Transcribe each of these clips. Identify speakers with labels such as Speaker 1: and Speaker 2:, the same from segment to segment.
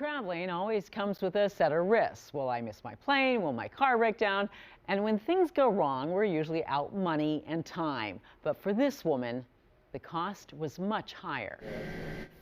Speaker 1: Traveling always comes with a set of risks. Will I miss my plane? Will my car break down? And when things go wrong, we're usually out money and time. But for this woman, the cost was much higher.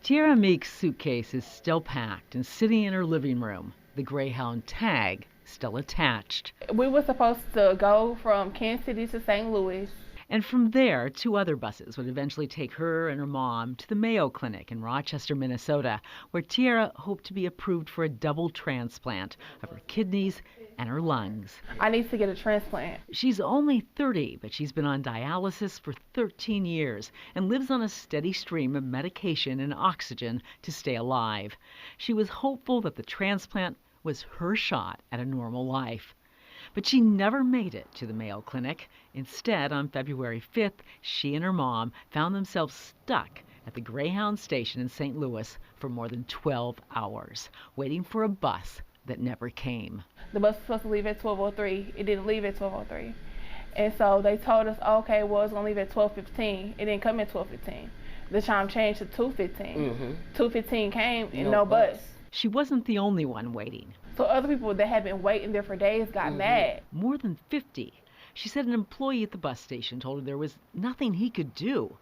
Speaker 1: Tiara Meek's suitcase is still packed and sitting in her living room, the Greyhound tag still attached.
Speaker 2: We were supposed to go from Kansas City to St. Louis.
Speaker 1: And from there, 2 other buses would eventually take her and her mom to the Mayo Clinic in Rochester, Minnesota, where Tiara hoped to be approved for a double transplant of her kidneys and her lungs.
Speaker 2: I need to get a transplant.
Speaker 1: She's only 30, but she's been on dialysis for 13 years and lives on a steady stream of medication and oxygen to stay alive. She was hopeful that the transplant was her shot at a normal life. But she never made it to the Mayo Clinic. Instead, on February 5th, she and her mom found themselves stuck at the Greyhound station in St. Louis for more than 12 hours, waiting for a bus that never came.
Speaker 2: The bus was supposed to leave at 12:03. It didn't leave at 12:03. And so they told us, okay, well, it's going to leave at 12:15. It didn't come at 12:15. The time changed to 2:15. 2:15 came and no bus.
Speaker 1: She wasn't the only one waiting.
Speaker 2: So other people that had been waiting there for days got mad.
Speaker 1: More than 50. She said an employee at the bus station told her there was nothing he could do.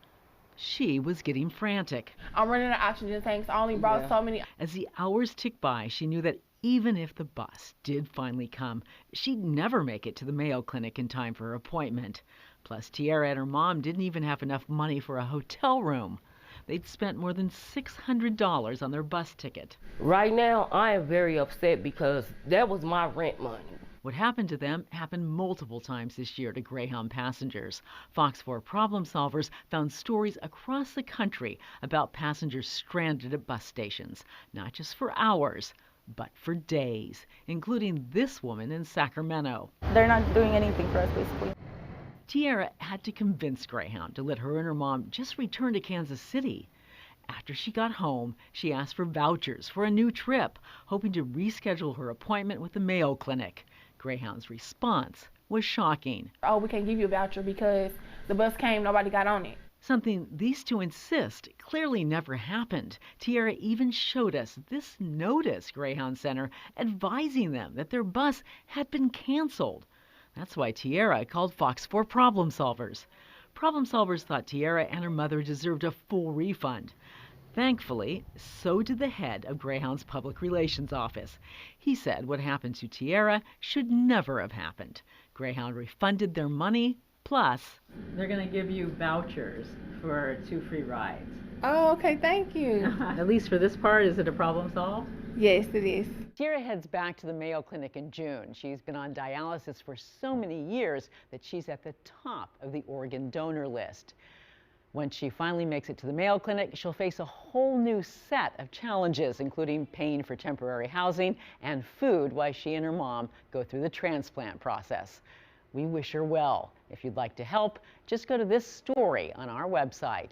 Speaker 1: She was getting frantic.
Speaker 2: I'm running out of oxygen tanks. I only brought so many.
Speaker 1: As the hours ticked by, she knew that even if the bus did finally come, she'd never make it to the Mayo Clinic in time for her appointment. Plus, Tiara and her mom didn't even have enough money for a hotel room. They'd spent more than $600 on their bus ticket.
Speaker 3: Right now, I am very upset because that was my rent money.
Speaker 1: What happened to them happened multiple times this year to Greyhound passengers. Fox 4 Problem Solvers found stories across the country about passengers stranded at bus stations, not just for hours, but for days, including this woman in Sacramento.
Speaker 4: They're not doing anything for us, basically.
Speaker 1: Tiara had to convince Greyhound to let her and her mom just return to Kansas City. After she got home, she asked for vouchers for a new trip, hoping to reschedule her appointment with the Mayo Clinic. Greyhound's response was shocking.
Speaker 2: Oh, we can't give you a voucher because the bus came, nobody got on it.
Speaker 1: Something these two insist clearly never happened. Tiara even showed us this notice Greyhound sent her advising them that their bus had been canceled. That's why Tiara called Fox 4 Problem Solvers. Problem Solvers thought Tiara and her mother deserved a full refund. Thankfully, so did the head of Greyhound's public relations office. He said what happened to Tiara should never have happened. Greyhound refunded their money, plus they're going to give you vouchers for 2 free rides.
Speaker 2: Oh, okay, thank you.
Speaker 1: At least for this part, is it a problem solved?
Speaker 2: Yes, it is.
Speaker 1: Tiara heads back to the Mayo Clinic in June. She's been on dialysis for so many years that she's at the top of the organ donor list. When she finally makes it to the Mayo Clinic, she'll face a whole new set of challenges, including paying for temporary housing and food while she and her mom go through the transplant process. We wish her well. If you'd like to help, just go to this story on our website.